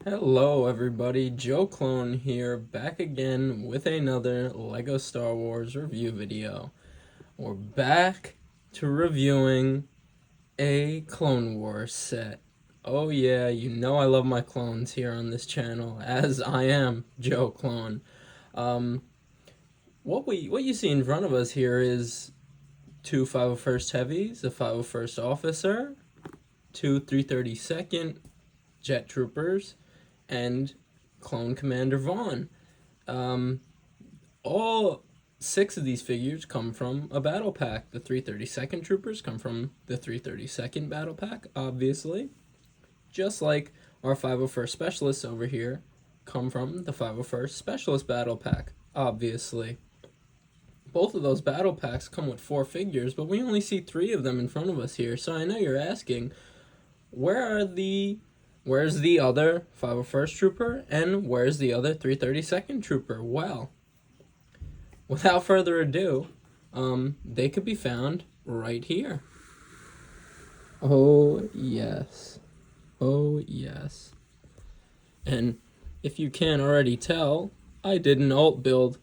Hello everybody, Joe Clone here, back again with another LEGO Star Wars review video. We're back to reviewing a Clone Wars set. Oh yeah, you know I love my clones here on this channel, as I am Joe Clone. Um, what you see in front of us here is two 501st Heavies, a 501st Officer, two 332nd Jet Troopers, and Clone Commander Vaughn. Um, all six of these figures come from a battle pack. The 332nd Troopers come from the 332nd battle pack, obviously. Just like our 501st Specialists over here come from the 501st Specialist battle pack, obviously. Both of those battle packs come with 4 figures, but we only see 3 of them in front of us here. So I know you're asking, where's the other 501st Trooper, and where's the other 332nd Trooper? Well, without further ado, they could be found right here. Oh, yes. Oh, yes. And if you can't already tell, I did an alt build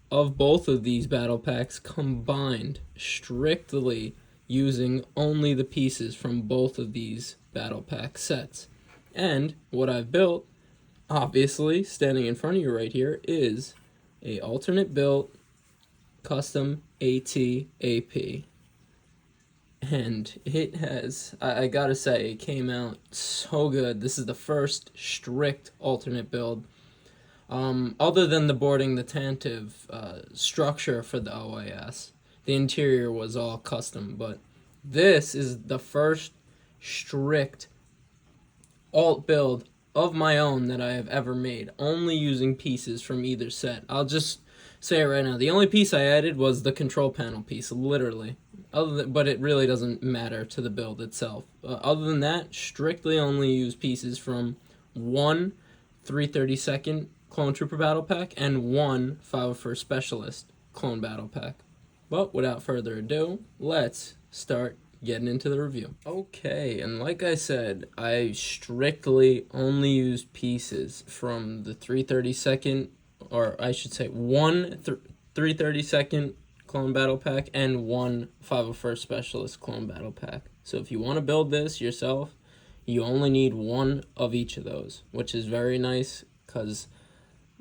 of both of these battle packs combined, strictly using only the pieces from both of these battle pack sets. And what I've built, obviously, standing in front of you right here, is a alternate built custom AT-AP. And it has, I gotta say, it came out so good. This is the first strict alternate build. Other than the boarding the Tantive structure for the OAS, the interior was all custom, but this is the first strict alt build of my own that I have ever made, only using pieces from either set. I'll just say it right now. The only piece I added was the control panel piece, literally. But it really doesn't matter to the build itself. Other than that, strictly only use pieces from one 332nd Clone Trooper Battle Pack and one 501st Specialist Clone Battle Pack. But without further ado, let's start getting into the review. Okay, and like I said, I strictly only used pieces from the 332nd, or I should say one 332nd Clone Battle Pack and one 501st Specialist Clone Battle Pack. So if you want to build this yourself, you only need one of each of those, which is very nice because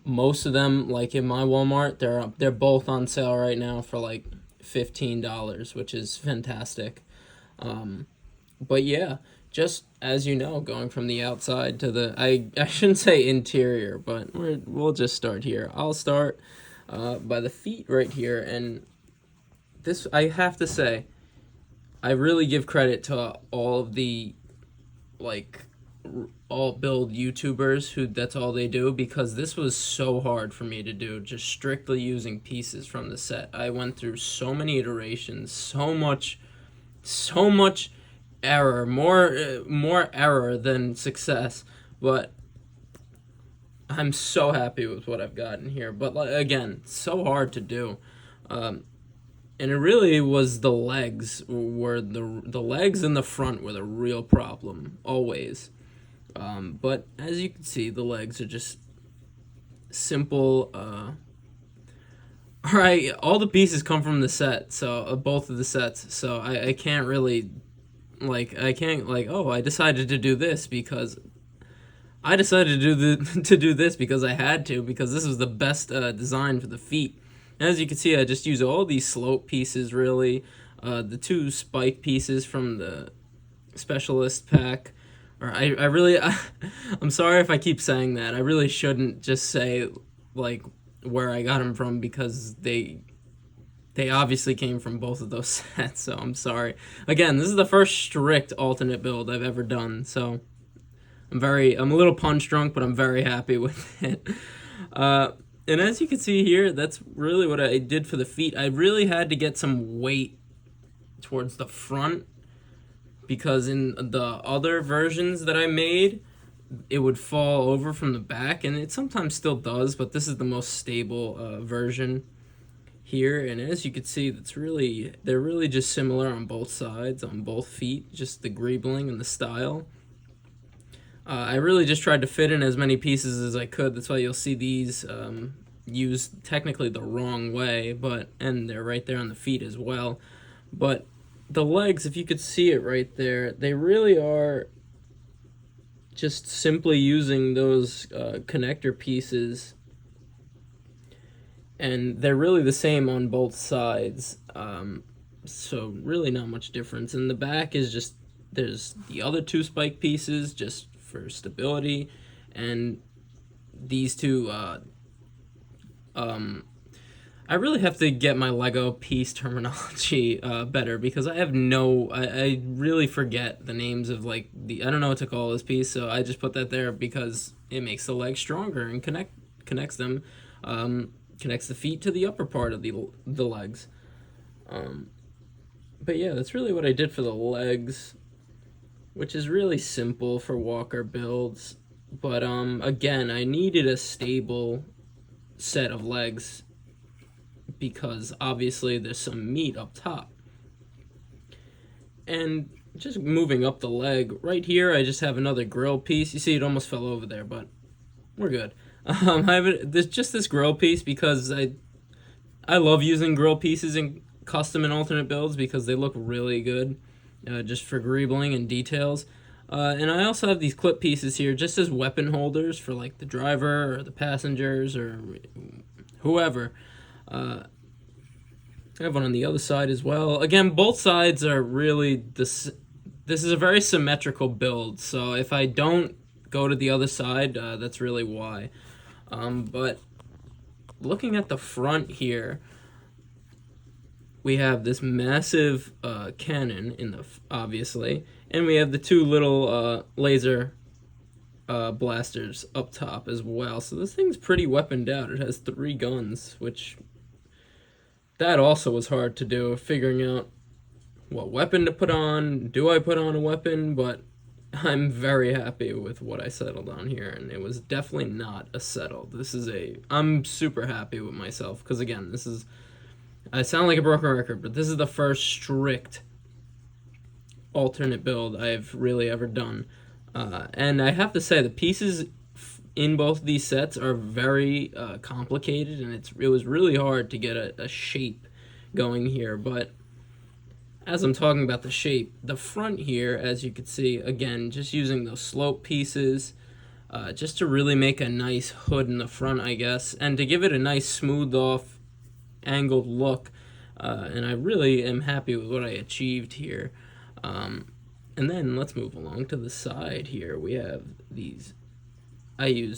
most of them, like in my Walmart, they're both on sale right now for like $15, which is fantastic. But yeah, just as you know, going from the outside to the, I shouldn't say interior, but we'll just start here. I'll start by the feet right here, and this, I have to say, I really give credit to all of the, like, alt build YouTubers who that's all they do, because this was so hard for me to do, just strictly using pieces from the set. I went through so many iterations, so much error, more error than success, but I'm so happy with what I've gotten here. But again, so hard to do. And it really was the legs were the legs in the front were the real problem, always. But as you can see, the legs are just simple. Alright, all the pieces come from the set, so both of the sets, so I can't really, I decided to do this because I decided to do this because I had to, because this was the best design for the feet. As you can see, I just use all these slope pieces, really. The 2 spike pieces from the Specialist pack. Or I'm sorry if I keep saying that. I really shouldn't just say, like, where I got them from, because they obviously came from both of those sets, so I'm sorry. Again, this is the first strict alternate build I've ever done, so I'm a little punch drunk, but I'm very happy with it. And as you can see here, that's really what I did for the feet. I really had to get some weight towards the front, because in the other versions that I made, it would fall over from the back, and it sometimes still does, but this is the most stable version here. And as you can see, they're really just similar on both sides, on both feet, just the greebling and the style. I really just tried to fit in as many pieces as I could. That's why you'll see these used technically the wrong way, and they're right there on the feet as well. But the legs, if you could see it right there, they really are just simply using those connector pieces, and they're really the same on both sides. So really not much difference. And the back is just, there's the other two spike pieces just for stability, and these two I really have to get my Lego piece terminology better, because I really forget the names of, like, I don't know what to call this piece, so I just put that there because it makes the legs stronger and connects them, connects the feet to the upper part of the legs. But yeah, that's really what I did for the legs, which is really simple for Walker builds. But again, I needed a stable set of legs because obviously there's some meat up top. And just moving up the leg, right here I just have another grill piece. You see it almost fell over there, but we're good. I have this grill piece because I love using grill pieces in custom and alternate builds because they look really good, just for greebling and details. And I also have these clip pieces here just as weapon holders for, like, the driver or the passengers or whoever. I have one on the other side as well. Again, both sides are really this is a very symmetrical build, so if I don't go to the other side, that's really why. But looking at the front here, we have this massive cannon obviously, and we have the two little laser blasters up top as well. So this thing's pretty weaponed out. It has 3 guns, which that also was hard to do, figuring out what weapon to put on. Do I put on a weapon? But I'm very happy with what I settled on here, and it was definitely not a settle. I'm super happy with myself, because again, I sound like a broken record, but this is the first strict alternate build I've really ever done. And I have to say, the pieces in both these sets are very complicated, and it was really hard to get a shape going here. But as I'm talking about the shape, the front here, as you can see, again, just using those slope pieces, just to really make a nice hood in the front, I guess, and to give it a nice smoothed off angled look. And I really am happy with what I achieved here. And then let's move along to the side here. We have these. I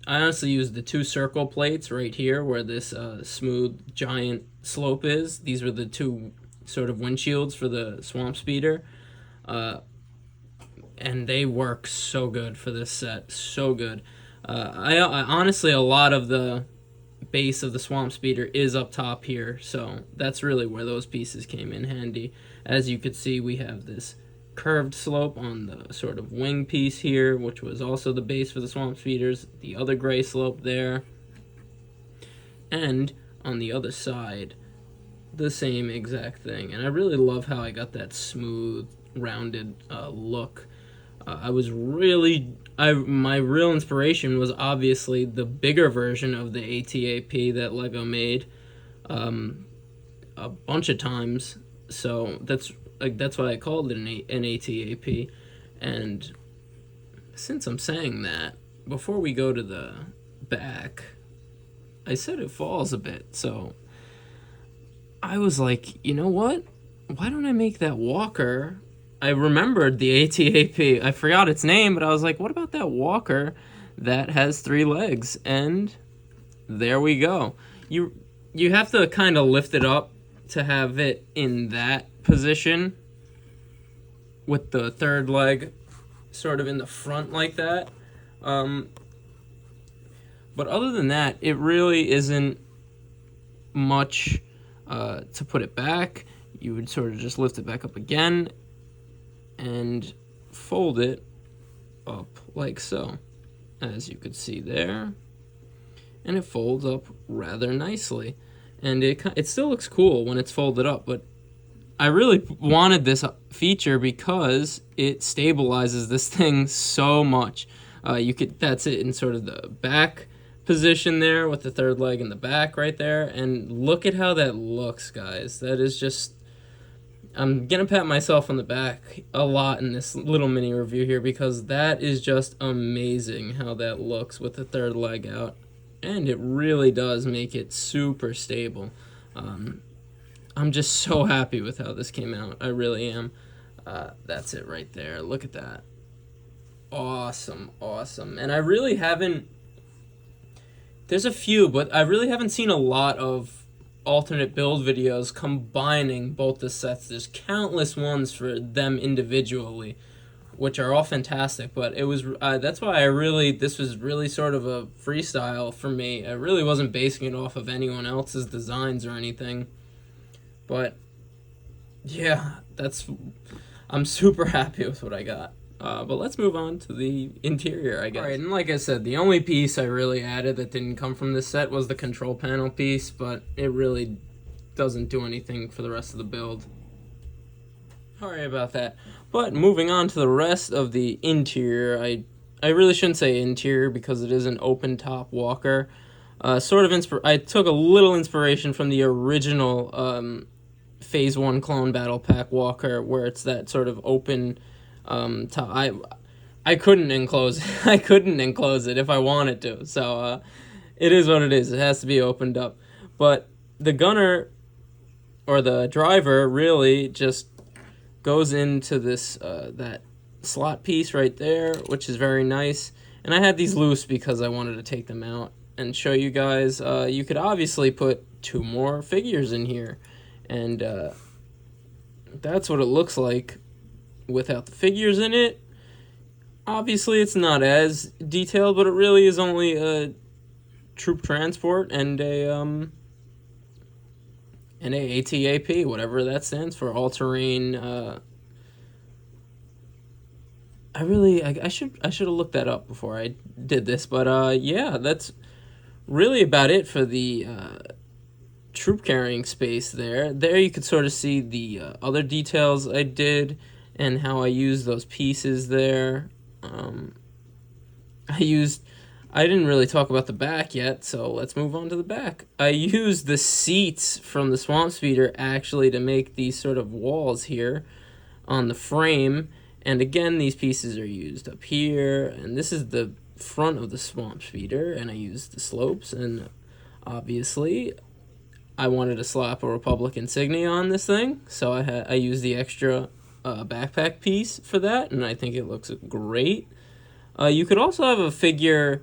honestly used the 2 circle plates right here where this smooth giant slope is. These were the 2 sort of windshields for the Swamp Speeder. And they work so good for this set. So good. I honestly, a lot of the base of the Swamp Speeder is up top here, so that's really where those pieces came in handy. As you could see, we have this curved slope on the sort of wing piece here, which was also the base for the Swamp Speeders, the other gray slope there, and on the other side, the same exact thing. And I really love how I got that smooth, rounded look. My real inspiration was obviously the bigger version of the ATAP that Lego made a bunch of times. So that's why I called it an ATAP. And since I'm saying that, before we go to the back, I said it falls a bit. So I was like, you know what? Why don't I make that walker? I remembered the ATAP. I forgot its name, but I was like, what about that walker that has 3 legs? And there we go. You have to kind of lift it up to have it in that position with the 3rd leg sort of in the front like that. But other than that, it really isn't much to put it back. You would sort of just lift it back up again and fold it up like so, as you could see there, and it folds up rather nicely, and it still looks cool when it's folded up. But I really wanted this feature because it stabilizes this thing so much. That's it in sort of the back position there with the third leg in the back right there, and look at how that looks, guys. That is just, I'm gonna pat myself on the back a lot in this little mini review here because that is just amazing how that looks with the third leg out, and it really does make it super stable. I'm just so happy with how this came out. I really am. That's it right there. Look at that. Awesome, awesome. And I really haven't, there's a few, but I really haven't seen a lot of alternate build videos combining both the sets. There's countless ones for them individually, which are all fantastic, but it was that's why this was really sort of a freestyle for me. I really wasn't basing it off of anyone else's designs or anything. But yeah, I'm super happy with what I got. But let's move on to the interior, I guess. Alright, and like I said, the only piece I really added that didn't come from this set was the control panel piece, but it really doesn't do anything for the rest of the build. Sorry about that. But moving on to the rest of the interior, I really shouldn't say interior because it is an open top walker. I took a little inspiration from the original Phase 1 Clone Battle Pack walker, where it's that sort of open top. I couldn't enclose it. I couldn't enclose it if I wanted to. So it is what it is. It has to be opened up. But the gunner or the driver really just goes into this that slot piece right there, which is very nice. And I had these loose because I wanted to take them out and show you guys. You could obviously put 2 more figures in here, and that's what it looks like without the figures in it. Obviously it's not as detailed, but it really is only a troop transport and a ATAP, whatever that stands for, all-terrain. I should have looked that up before I did this, but yeah, that's really about it for the troop carrying space there. There you could sort of see the other details I did and how I used those pieces there. I didn't really talk about the back yet, so let's move on to the back. I used the seats from the Swamp Speeder actually to make these sort of walls here on the frame. And again, these pieces are used up here, and this is the front of the Swamp Speeder, and I used the slopes, and obviously I wanted to slap a Republic insignia on this thing, so I used the extra backpack piece for that, and I think it looks great. You could also have a figure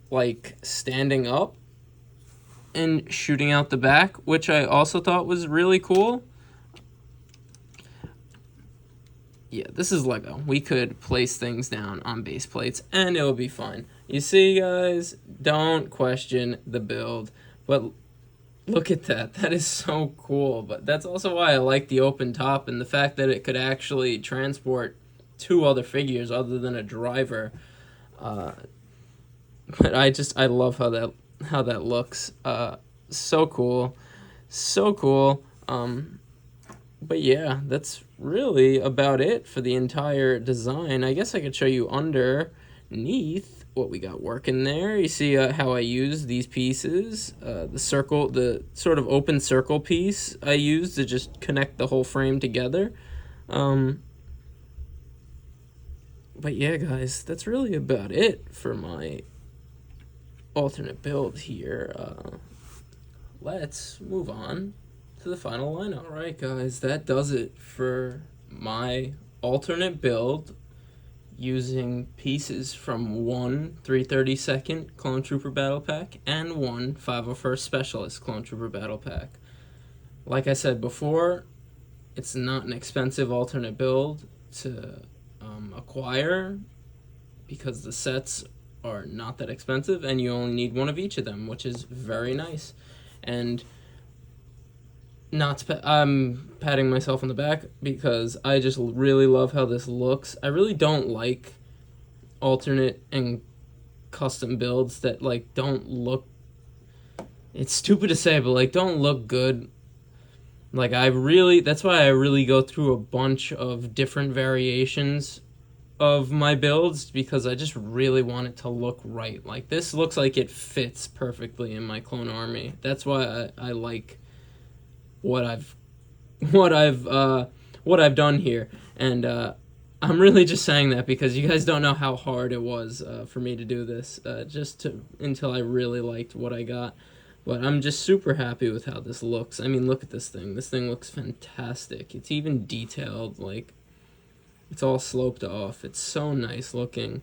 like standing up and shooting out the back, which I also thought was really cool. Yeah, this is Lego. We could place things down on base plates and it will be fine. You see, guys, don't question the build, but look at that. That is so cool. But that's also why I like the open top and the fact that it could actually transport 2 other figures other than a driver. But I love how that looks. So cool. So cool. But yeah, that's really about it for the entire design. I guess I could show you underneath what we got working there. You see how I use these pieces. The sort of open circle piece I used to just connect the whole frame together. But yeah, guys, that's really about it for my alternate build here. Let's move on to the final lineup. Alright, guys, that does it for my alternate build using pieces from one 332nd Clone Trooper Battle Pack and one 501st Specialist Clone Trooper Battle Pack. Like I said before, it's not an expensive alternate build to acquire because the sets are not that expensive and you only need one of each of them, which is very nice. And I'm patting myself on the back because I just really love how this looks. I really don't like alternate and custom builds that don't look, it's stupid to say, but don't look good Like that's why I really go through a bunch of different variations of my builds, because I just really want it to look right. Like this looks like it fits perfectly in my clone army. That's why I like what I've what I've what I've done here. And I'm really just saying that because you guys don't know how hard it was for me to do this, until I really liked what I got. But I'm just super happy with how this looks. I mean, look at this thing. This thing looks fantastic. It's even detailed. Like, it's all sloped off. It's so nice looking.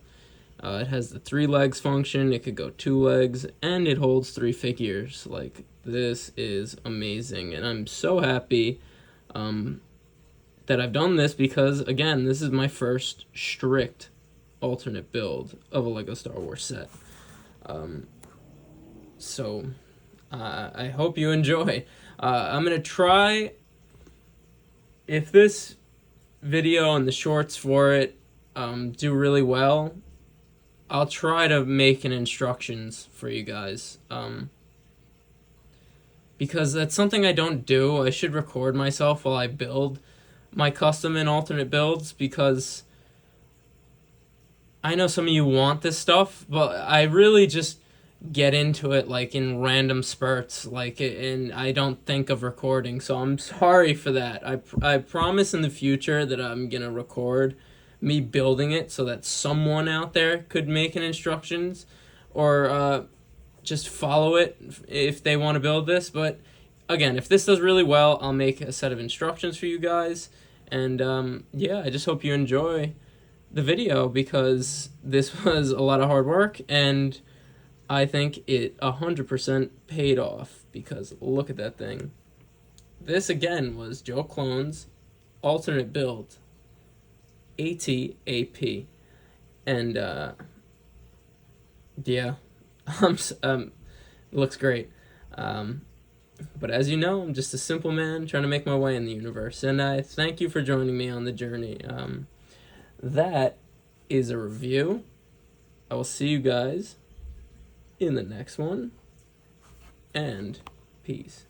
It has the 3 legs function. It could go 2 legs, and it holds 3 figures. Like, this is amazing, and I'm so happy that I've done this because, again, this is my first strict alternate build of a LEGO Star Wars set. So I hope you enjoy. I'm going to try, if this video and the shorts for it do really well, I'll try to make an instructions for you guys. Because that's something I don't do. I should record myself while I build my custom and alternate builds, because I know some of you want this stuff, but I really just get into it like in random spurts, like, and I don't think of recording, so I'm sorry for that. I promise in the future that I'm gonna record me building it so that someone out there could make an instructions, or just follow it if they want to build this. But again, if this does really well, I'll make a set of instructions for you guys. And yeah, I just hope you enjoy the video, because this was a lot of hard work, and I think it 100% paid off, because look at that thing. This again was Joe Clone's alternate build, AT-AP, and yeah, it looks great. But as you know, I'm just a simple man trying to make my way in the universe, and I thank you for joining me on the journey. That is a review. I will see you guys in the next one, and peace.